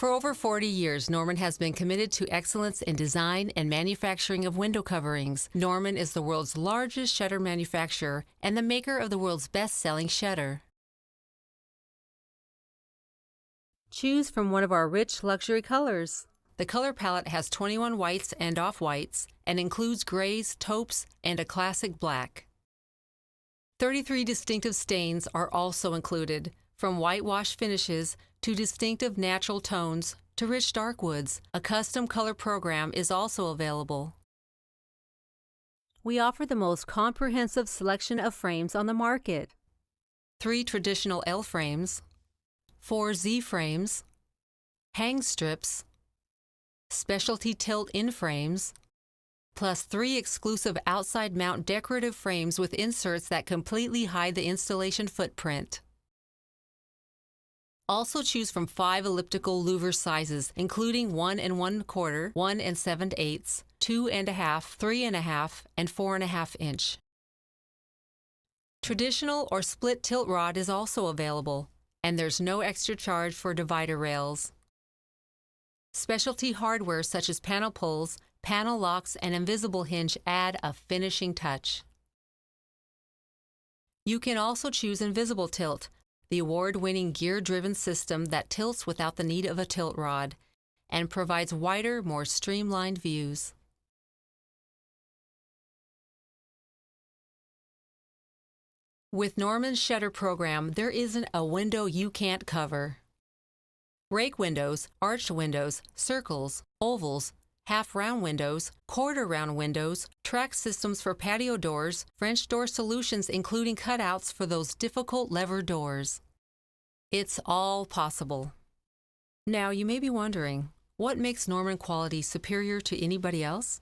For over 40 years, Norman has been committed to excellence in design and manufacturing of window coverings. Norman is the world's largest shutter manufacturer and the maker of the world's best-selling shutter. Choose from one of our rich luxury colors. The color palette has 21 whites and off-whites and includes grays, taupes, and a classic black. 33 distinctive stains are also included, from whitewash finishes to distinctive natural tones to rich dark woods. A custom color program is also available. We offer the most comprehensive selection of frames on the market. 3 traditional L frames, 4 Z frames, hang strips, specialty tilt-in frames, plus 3 exclusive outside mount decorative frames with inserts that completely hide the installation footprint. Also choose from 5 elliptical louver sizes, including 1 1/4, 1 7/8, 2 1/2, 3 1/2, and 4 1/2 inch. Traditional or split tilt rod is also available, and there's no extra charge for divider rails. Specialty hardware such as panel pulls, panel locks, and invisible hinge add a finishing touch. You can also choose Invisible Tilt, the award-winning gear-driven system that tilts without the need of a tilt rod and provides wider, more streamlined views. With Norman's shutter program, there isn't a window you can't cover. Rake windows, arched windows, circles, ovals, half-round windows, quarter-round windows, track systems for patio doors, French door solutions including cutouts for those difficult lever doors. It's all possible. Now you may be wondering, what makes Norman quality superior to anybody else?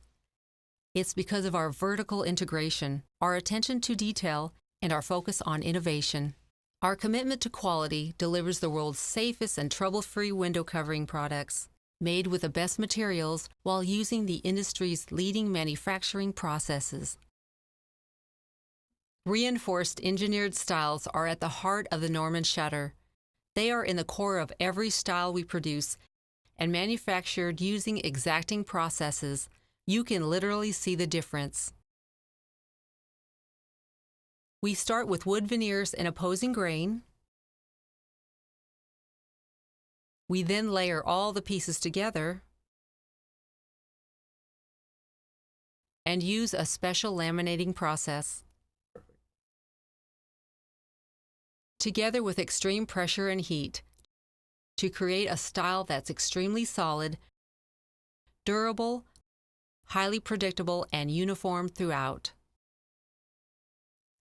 It's because of our vertical integration, our attention to detail, and our focus on innovation. Our commitment to quality delivers the world's safest and trouble-free window covering products, made with the best materials while using the industry's leading manufacturing processes. Reinforced engineered styles are at the heart of the Norman shutter. They are in the core of every style we produce and manufactured using exacting processes. You can literally see the difference. We start with wood veneers in opposing grain. We then layer all the pieces together and use a special laminating process. Together with extreme pressure and heat to create a style that's extremely solid, durable, highly predictable, and uniform throughout.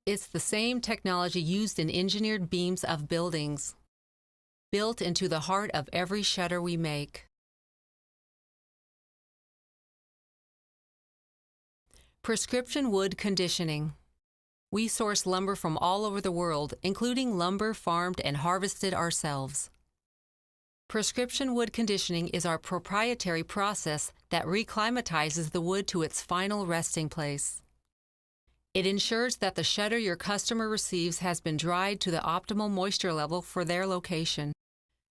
It's the same technology used in engineered beams of buildings, built into the heart of every shutter we make. Prescription wood conditioning. We source lumber from all over the world, including lumber farmed and harvested ourselves. Prescription wood conditioning is our proprietary process that reclimatizes the wood to its final resting place. It ensures that the shutter your customer receives has been dried to the optimal moisture level for their location.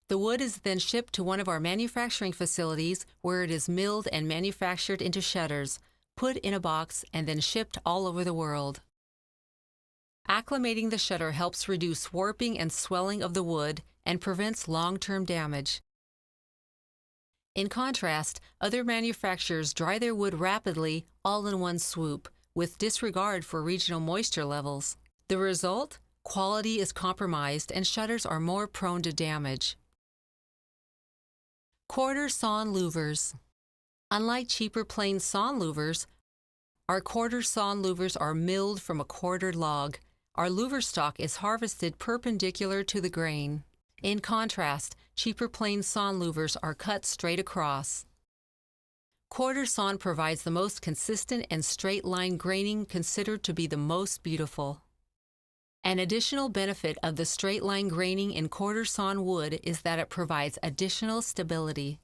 The wood is then shipped to one of our manufacturing facilities where it is milled and manufactured into shutters, put in a box, and then shipped all over the world. Acclimating the shutter helps reduce warping and swelling of the wood and prevents long-term damage. In contrast, other manufacturers dry their wood rapidly, all in one swoop, with disregard for regional moisture levels. The result? Quality is compromised and shutters are more prone to damage. Quarter sawn louvers. Unlike cheaper plain sawn louvers, our quarter sawn louvers are milled from a quartered log. Our louver stock is harvested perpendicular to the grain. In contrast, cheaper plain sawn louvers are cut straight across. Quarter sawn provides the most consistent and straight-line graining, considered to be the most beautiful. An additional benefit of the straight-line graining in quarter sawn wood is that it provides additional stability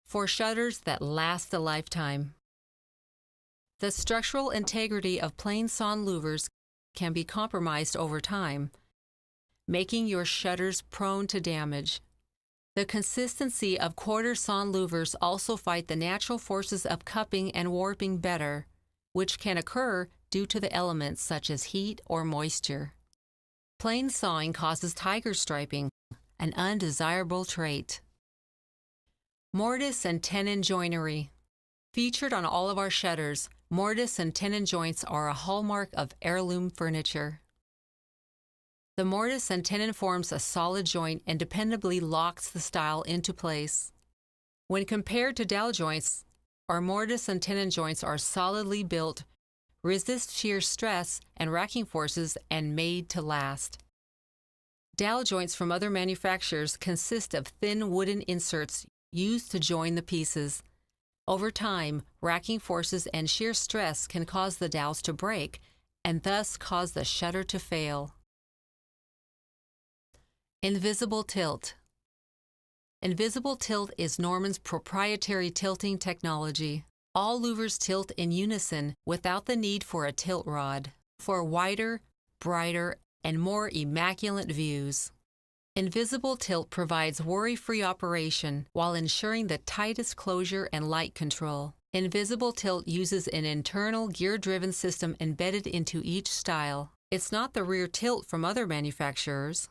for shutters that last a lifetime. The structural integrity of plain sawn louvers can be compromised over time, making your shutters prone to damage. The consistency of quarter sawn louvers also fight the natural forces of cupping and warping better, which can occur due to the elements such as heat or moisture. Plain sawing causes tiger striping, an undesirable trait. Mortise and tenon joinery. Featured on all of our shutters, mortise and tenon joints are a hallmark of heirloom furniture. The mortise and tenon forms a solid joint and dependably locks the style into place. When compared to dowel joints, our mortise and tenon joints are solidly built, resist shear stress and racking forces, and made to last. Dowel joints from other manufacturers consist of thin wooden inserts used to join the pieces. Over time, racking forces and shear stress can cause the dowels to break and thus cause the shutter to fail. Invisible tilt. Invisible tilt is Norman's proprietary tilting technology. All louvers tilt in unison without the need for a tilt rod, for wider, brighter, and more immaculate views. Invisible tilt provides worry-free operation while ensuring the tightest closure and light control. Invisible tilt uses an internal gear-driven system embedded into each style. It's not the rear tilt from other manufacturers.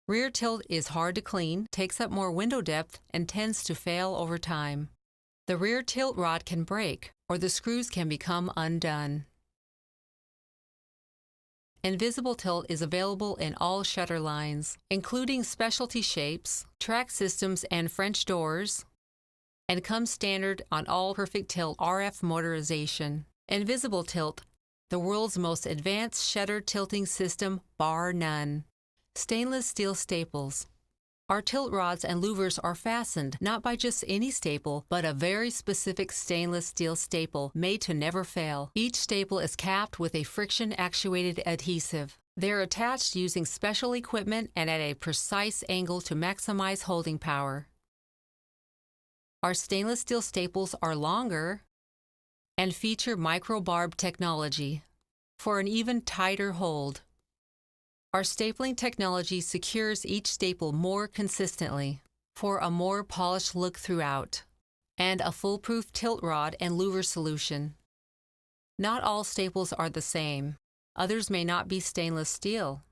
Rear tilt is hard to clean, takes up more window depth, and tends to fail over time. The rear tilt rod can break, or the screws can become undone. Invisible tilt is available in all shutter lines, including specialty shapes, track systems, and French doors, and comes standard on all Perfect Tilt RF motorization. Invisible tilt, the world's most advanced shutter tilting system, bar none. Stainless steel staples. Our tilt rods and louvers are fastened not by just any staple, but a very specific stainless steel staple made to never fail. Each staple is capped with a friction-actuated adhesive. They're attached using special equipment and at a precise angle to maximize holding power. Our stainless steel staples are longer and feature microbarb technology for an even tighter hold. Our stapling technology secures each staple more consistently for a more polished look throughout, and a foolproof tilt rod and louver solution. Not all staples are the same. Others may not be stainless steel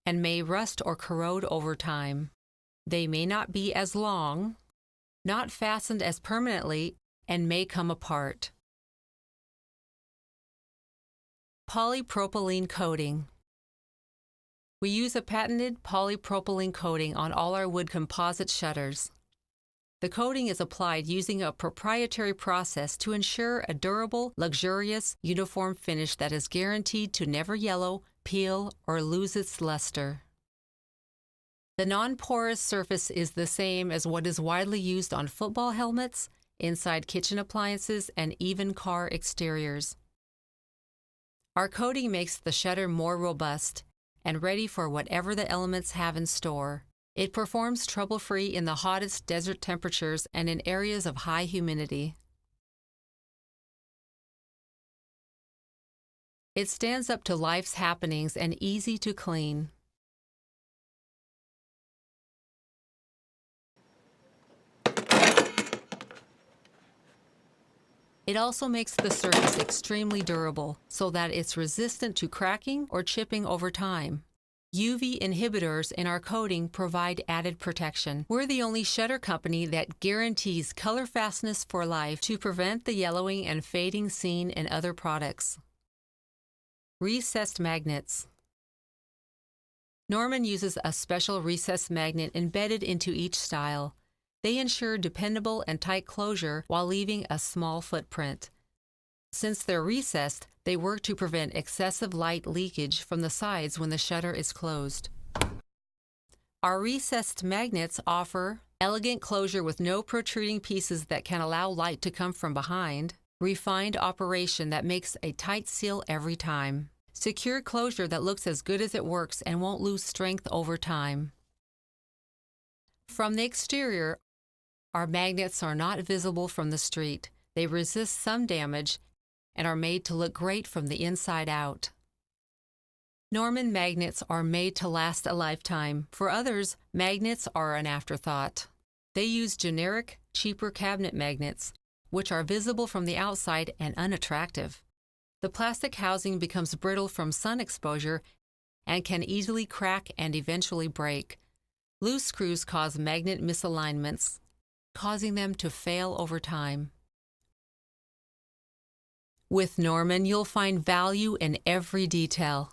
and may rust or corrode over time. They may not be as long, not fastened as permanently, and may come apart. Polypropylene coating. We use a patented polypropylene coating on all our wood composite shutters. The coating is applied using a proprietary process to ensure a durable, luxurious, uniform finish that is guaranteed to never yellow, peel, or lose its luster. The non-porous surface is the same as what is widely used on football helmets, inside kitchen appliances, and even car exteriors. Our coating makes the shutter more robust and ready for whatever the elements have in store. It performs trouble-free in the hottest desert temperatures and in areas of high humidity. It stands up to life's happenings and easy to clean. It also makes the surface extremely durable so that it's resistant to cracking or chipping over time. UV inhibitors in our coating provide added protection. We're the only shutter company that guarantees color fastness for life to prevent the yellowing and fading seen in other products. Recessed magnets. Norman uses a special recessed magnet embedded into each style. They ensure dependable and tight closure while leaving a small footprint. Since they're recessed, they work to prevent excessive light leakage from the sides when the shutter is closed. Our recessed magnets offer elegant closure with no protruding pieces that can allow light to come from behind, refined operation that makes a tight seal every time, secure closure that looks as good as it works and won't lose strength over time. From the exterior, our magnets are not visible from the street. They resist some damage and are made to look great from the inside out. Norman magnets are made to last a lifetime. For others, magnets are an afterthought. They use generic, cheaper cabinet magnets, which are visible from the outside and unattractive. The plastic housing becomes brittle from sun exposure and can easily crack and eventually break. Loose screws cause magnet misalignments, causing them to fail over time. With Norman, you'll find value in every detail.